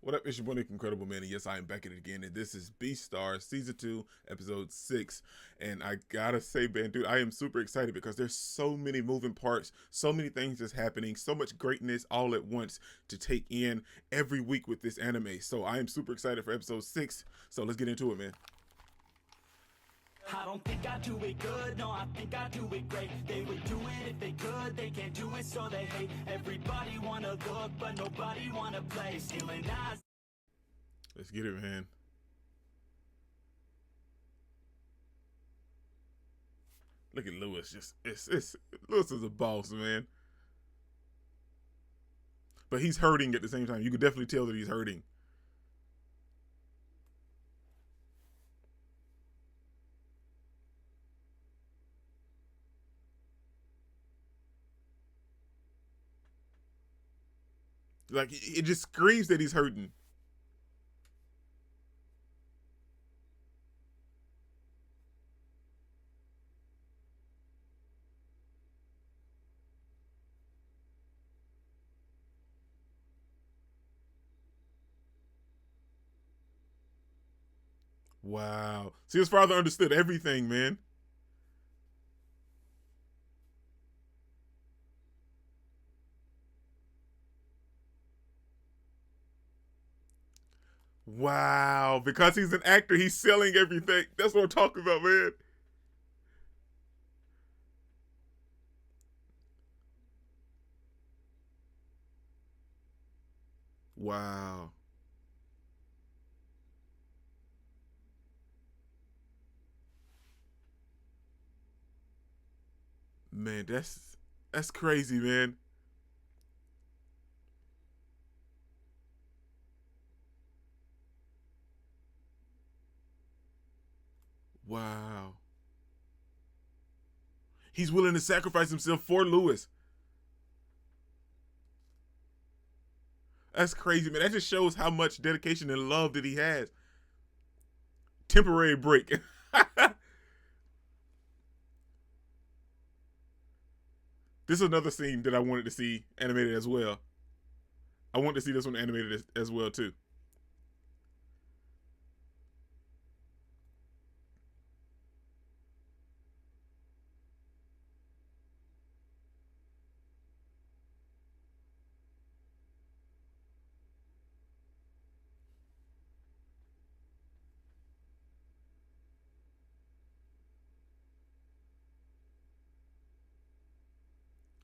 What up, it's your boy Nick Incredible Man, and yes, I am back at it again, and this is Beastars Season 2, Episode 6, and I gotta say, man, dude, I am super excited because there's so many moving parts, so many things that's happening, so much greatness all at once to take in every week with this anime, so I am super excited for Episode 6, so let's get into it, man. I don't think I do it good, no, I think I do it great. They would do it if they could, they can't do it so they hate. Everybody wanna look, but nobody wanna play. Stealing eyes. Let's get it, man. Look at Lewis, it's Lewis is a boss, man. But he's hurting at the same time. You could definitely tell that he's hurting. Like, it just screams that he's hurting. Wow. See, his father understood everything, man. Wow. Because he's an actor, he's selling everything. That's what I'm talking about, man. Wow. Man, that's crazy, man. Wow. He's willing to sacrifice himself for Lewis. That's crazy, man. That just shows how much dedication and love that he has. Temporary break. This is another scene that I wanted to see animated as well. I want to see this one animated as well too.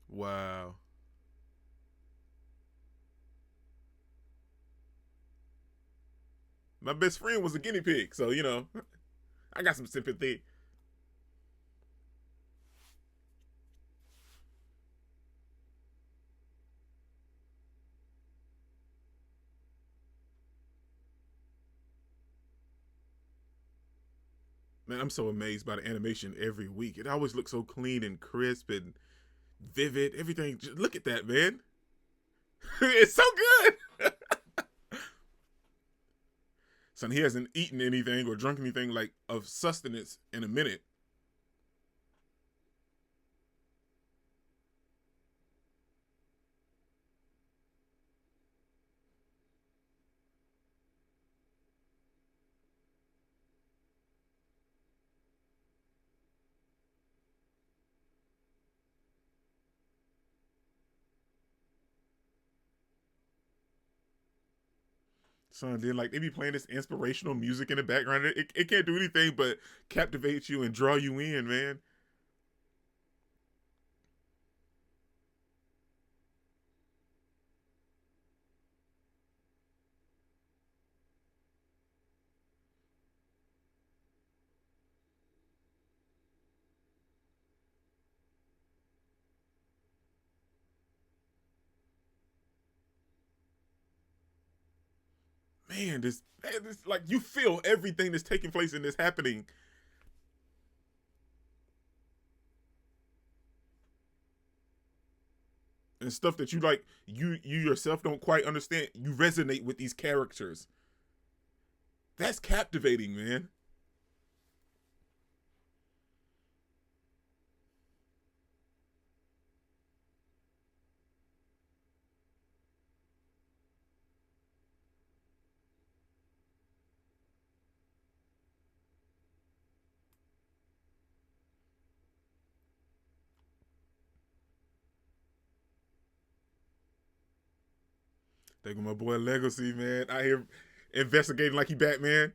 Wow. My best friend was a guinea pig, so I got some sympathy. Man, I'm so amazed by the animation every week. It always looks so clean and crisp and vivid. Everything. Just look at that, man. It's so good. Son, he hasn't eaten anything or drunk anything like of sustenance in a minute. Son, then like they be playing this inspirational music in the background. It can't do anything but captivate you and draw you in, man. Man, this like you feel everything that's taking place and that's happening, and stuff that you like you yourself don't quite understand. You resonate with these characters. That's captivating, man. Think of my boy Legosi, man. Out here investigating like he Batman.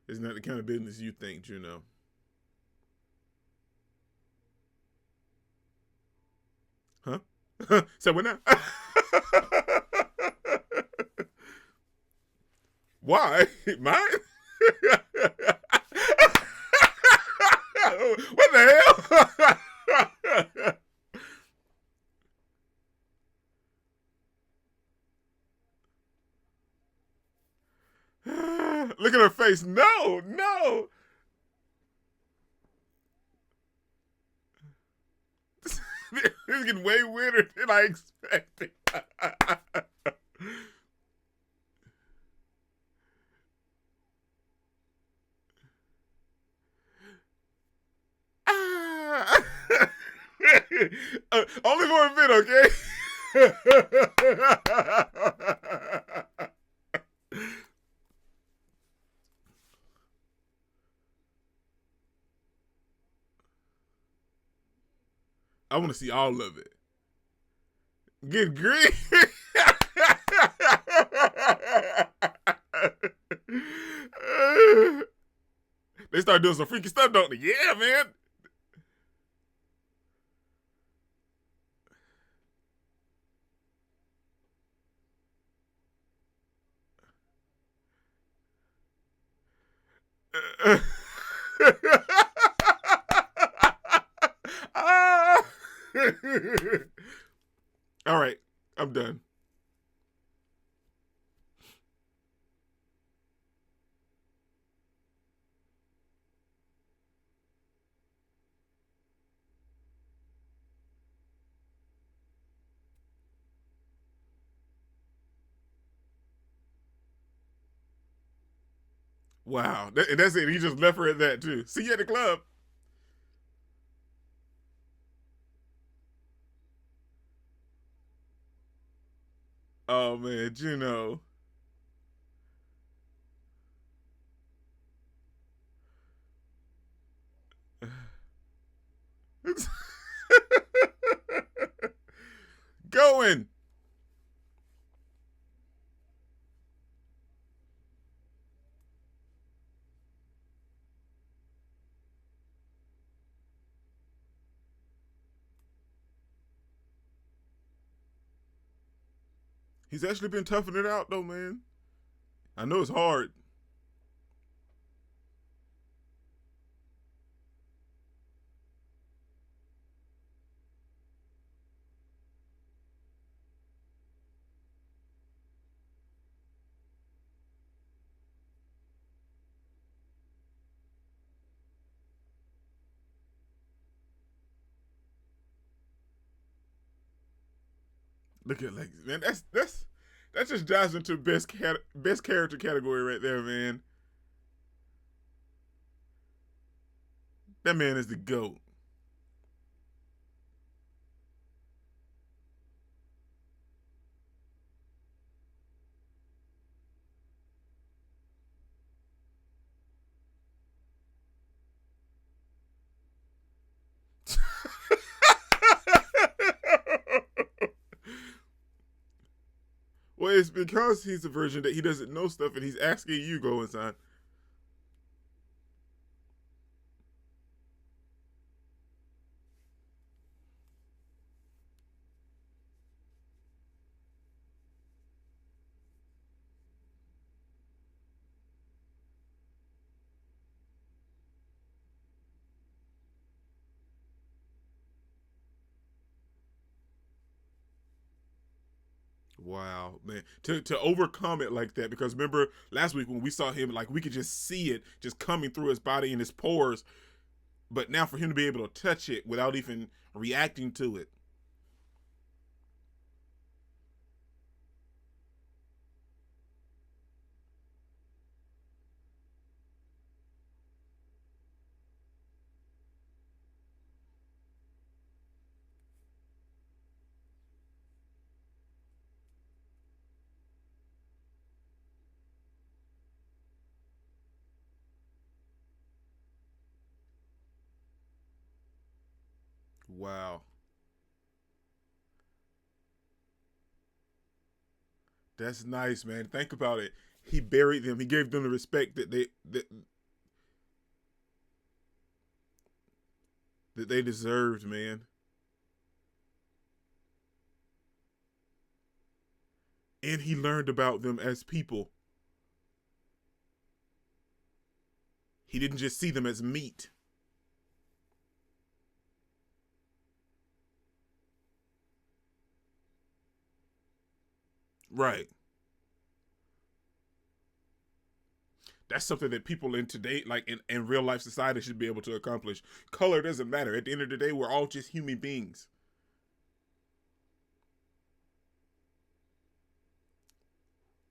It's not the kind of business you think, Juno. Huh? So we're not. Why? Mine? What the hell? Look at her face. No, no. This is getting way weirder than I expected. Only for a bit, okay? I want to see all of it. Good grief. They start doing some freaky stuff, don't they? Yeah, man. All right, I'm done. Wow, that's it. He just left her at that too. See you at the club. Oh man, Juno. Going. He's actually been toughing it out though, man. I know it's hard. Look at like man, that just dives into best character category right there, man. That man is the GOAT. Well, it's because he's a virgin that he doesn't know stuff and he's asking you go inside. Wow, man. To overcome it like that, because remember last week when we saw him, like we could just see it just coming through his body and his pores. But now for him to be able to touch it without even reacting to it. Wow. That's nice, man. Think about it. He buried them. He gave them the respect that they deserved, man. And he learned about them as people. He didn't just see them as meat. Right. That's something that people in today, like in real life society, should be able to accomplish. Color doesn't matter. At the end of the day, we're all just human beings.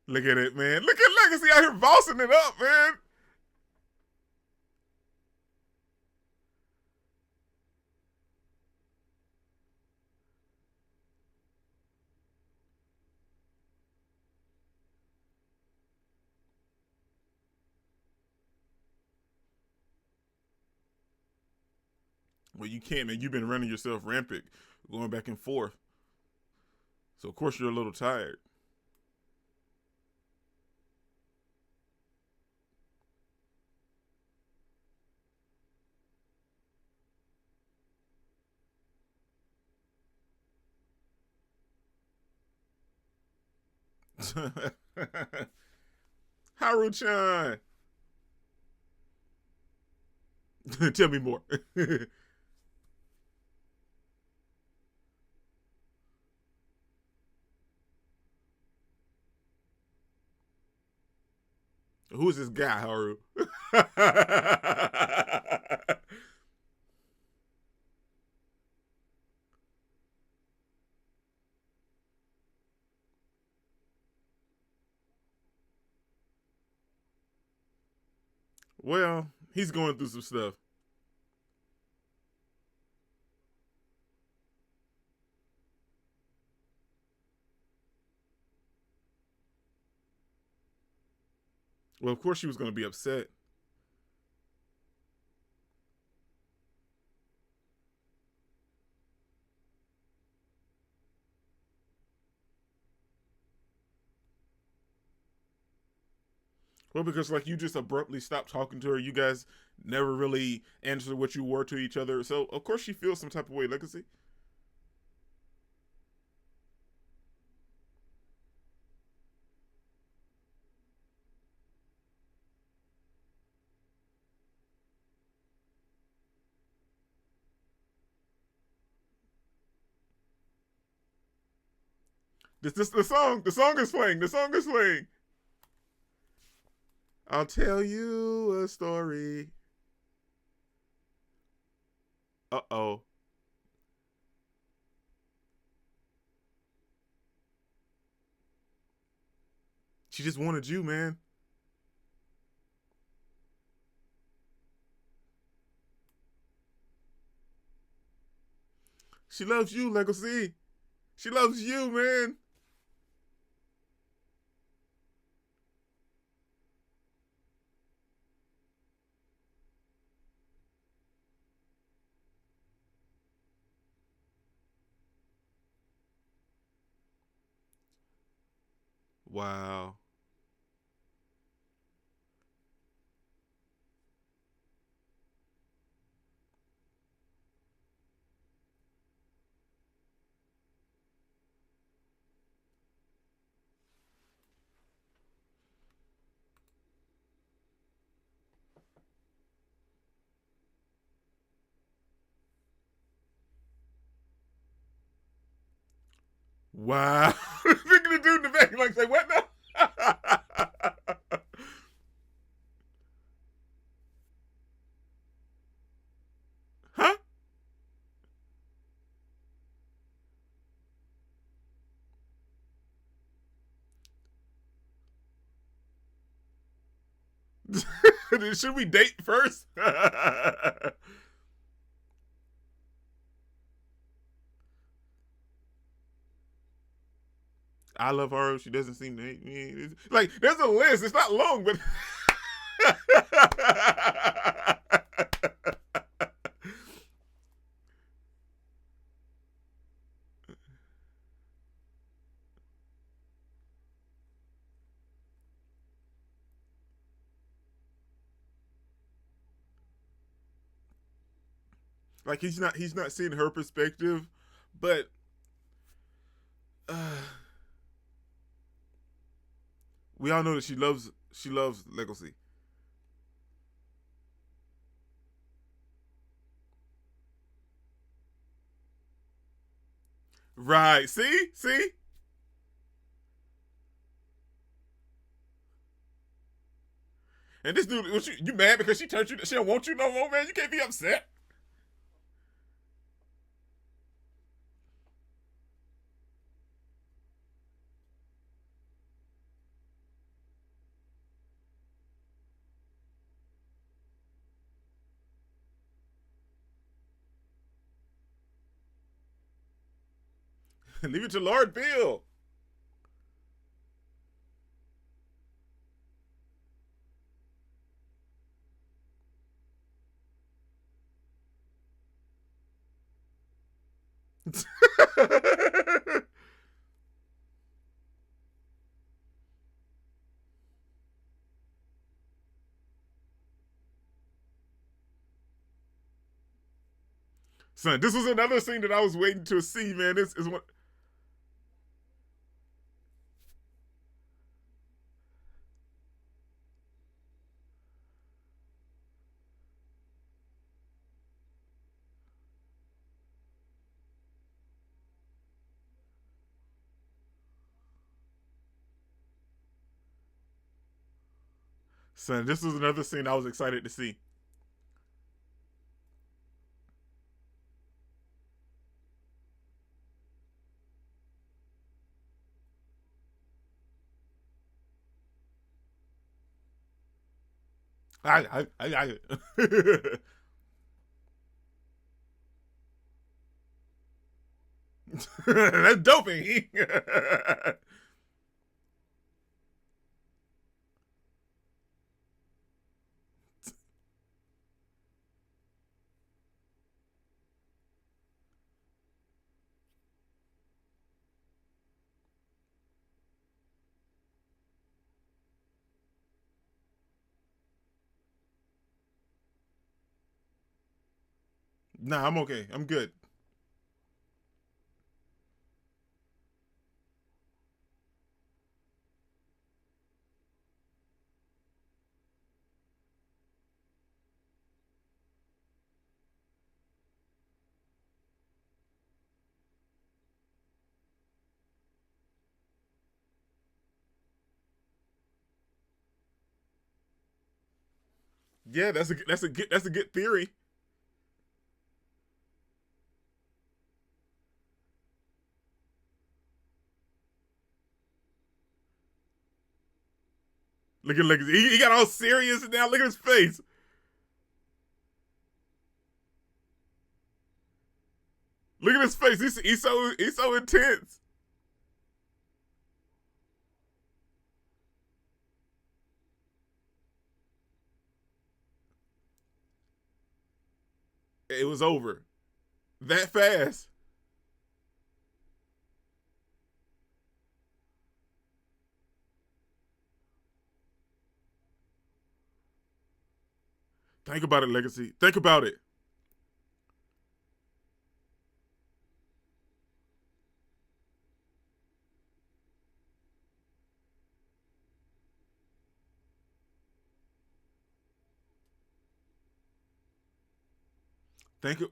Look at it, man. Look at Legacy out here bossing it up, man. Well, you can't, man. You've been running yourself rampant, going back and forth. So of course you're a little tired. Haru-chan. Tell me more. Who is this guy, Haru? Well, he's going through some stuff. Well, of course she was going to be upset. Well, because like you just abruptly stopped talking to her. You guys never really answered what you were to each other. So of course she feels some type of way, Legacy. This the song. The song is playing. The song is playing. I'll tell you a story. Uh-oh. She just wanted you, man. She loves you, Legacy. She loves you, man. Wow. Wow. Look at the dude in the back, like, say, what now? Huh? Should we date first? I love her. She doesn't seem to hate me. Like, there's a list. It's not long, but. Like he's not seeing her perspective, but uh, we all know that she loves Legosi. Right? See. And this dude, you mad because she turned you? She don't want you no more, man. You can't be upset. Leave it to Lord Bill. Son, this was another scene that I was waiting to see, man. This is what. Son, this was another scene I was excited to see. I That's doping. Nah, I'm okay. I'm good. Yeah, that's a good theory. Look, he got all serious now. Look at his face. Look at his face. He's so intense. It was over that fast. Think about it, Legacy. Think about it.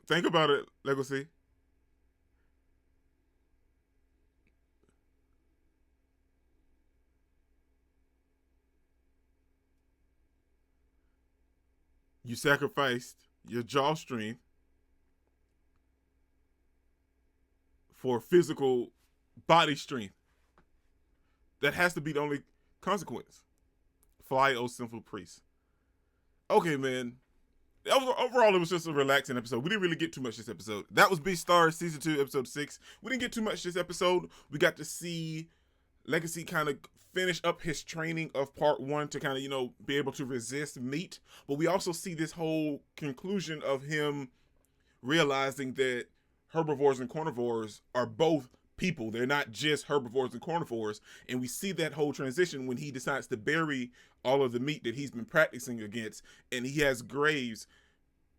Think about it, Legacy. You sacrificed your jaw strength for physical body strength. That has to be the only consequence. Fly, O sinful priest. Okay, man. Overall, it was just a relaxing episode. We didn't really get too much this episode. That was Beastars season 2, episode 6. We didn't get too much this episode. We got to see Legacy kind of finish up his training of part 1 to kind of, be able to resist meat. But we also see this whole conclusion of him realizing that herbivores and carnivores are both people. They're not just herbivores and carnivores. And we see that whole transition when he decides to bury all of the meat that he's been practicing against. And he has Graves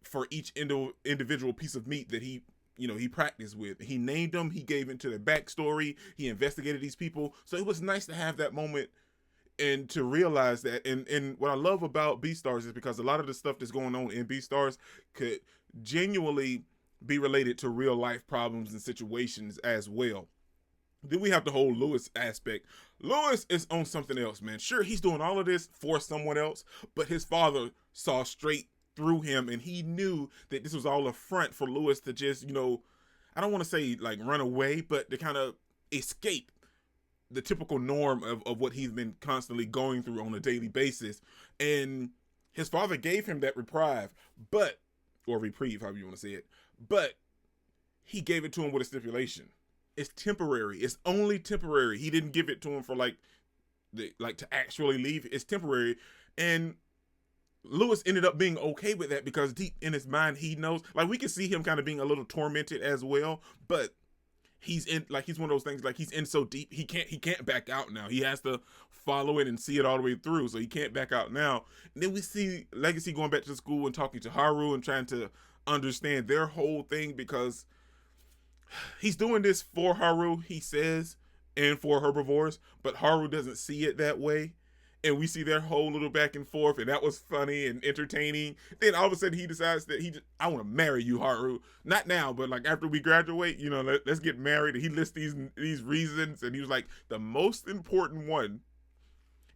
for each individual piece of meat that he practiced with. He named them, he gave into their backstory, he investigated these people. So it was nice to have that moment and to realize that. And what I love about Beastars is because a lot of the stuff that's going on in Beastars could genuinely be related to real life problems and situations as well. Then we have the whole Lewis aspect. Lewis is on something else, man. Sure, he's doing all of this for someone else, but his father saw straight through him, and he knew that this was all a front for Lewis to just, I don't want to say like run away, but to kind of escape the typical norm of what he's been constantly going through on a daily basis. And his father gave him that reprieve, or reprieve, however you want to say it, but he gave it to him with a stipulation. It's temporary. It's only temporary. He didn't give it to him for to actually leave. It's temporary. And Lewis ended up being okay with that because deep in his mind, he knows, like, we can see him kind of being a little tormented as well, but he's one of those things, like, he's in so deep, he can't back out now. He has to follow it and see it all the way through, so he can't back out now. And then we see Legosi going back to school and talking to Haru and trying to understand their whole thing, because he's doing this for Haru, he says, and for herbivores, but Haru doesn't see it that way. And we see their whole little back and forth, and that was funny and entertaining. Then all of a sudden he decides that I want to marry you, Haru. Not now, but like after we graduate, let's get married. And he lists these reasons, and he was like, the most important one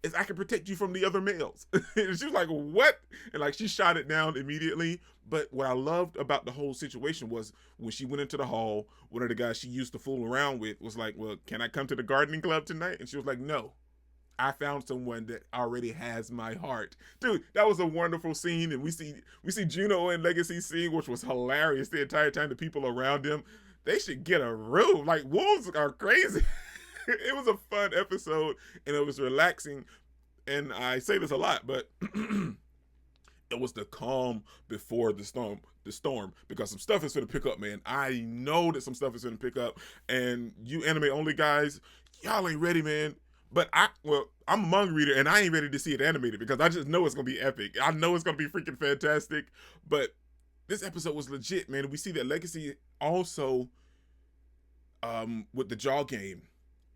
is I can protect you from the other males. And she was like, what? And like, she shot it down immediately. But what I loved about the whole situation was when she went into the hall, one of the guys she used to fool around with was like, well, can I come to the gardening club tonight? And she was like, no. I found someone that already has my heart. Dude, that was a wonderful scene. And we see Juno and Legosi scene, which was hilarious the entire time. The people around them, they should get a room. Like, wolves are crazy. It was a fun episode, and it was relaxing. And I say this a lot, but it was the calm before the storm, because some stuff is going to pick up, man. I know that some stuff is going to pick up, and you anime only guys, y'all ain't ready, man. But I'm a manga reader, and I ain't ready to see it animated because I just know it's going to be epic. I know it's going to be freaking fantastic. But this episode was legit, man. We see that Legosi also, with the jaw game,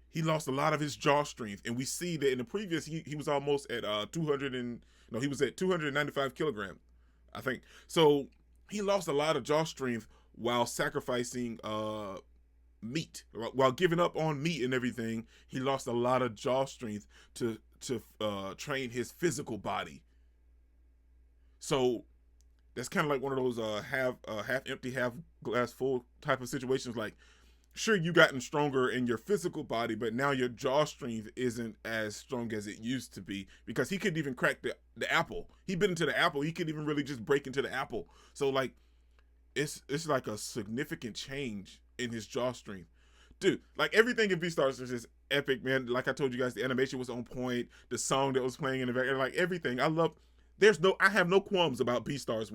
he lost a lot of his jaw strength. And we see that in the previous, he was almost at he was at 295 kilograms, I think. So he lost a lot of jaw strength while sacrificing meat, while giving up on meat and everything. He lost a lot of jaw strength to train his physical body. So that's kind of like one of those half empty, half glass full type of situations. Like, sure, you gotten stronger in your physical body, but now your jaw strength isn't as strong as it used to be, because he couldn't even crack the apple. He bit into the apple. He couldn't even really just break into the apple. So like, it's like a significant change in his jaw strength. Dude, like, everything in Beastars is just epic, man. Like I told you guys, the animation was on point. The song that was playing in the background, like, everything. I have no qualms about Beastars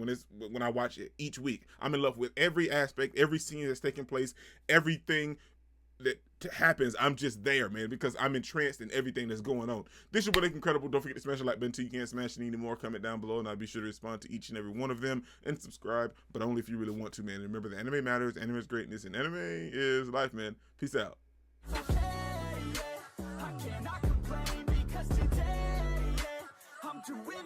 when I watch it each week. I'm in love with every aspect, every scene that's taking place, everything that happens. I'm just there, man, because I'm entranced in everything that's going on. This is what is incredible. Don't forget to smash the like button too. You can't smash it anymore. Comment down below, and I'll be sure to respond to each and every one of them, and subscribe, but only if you really want to, man. And remember, the anime matters, anime is greatness, and anime is life, man. Peace out. I cannot complain because today, I'm doing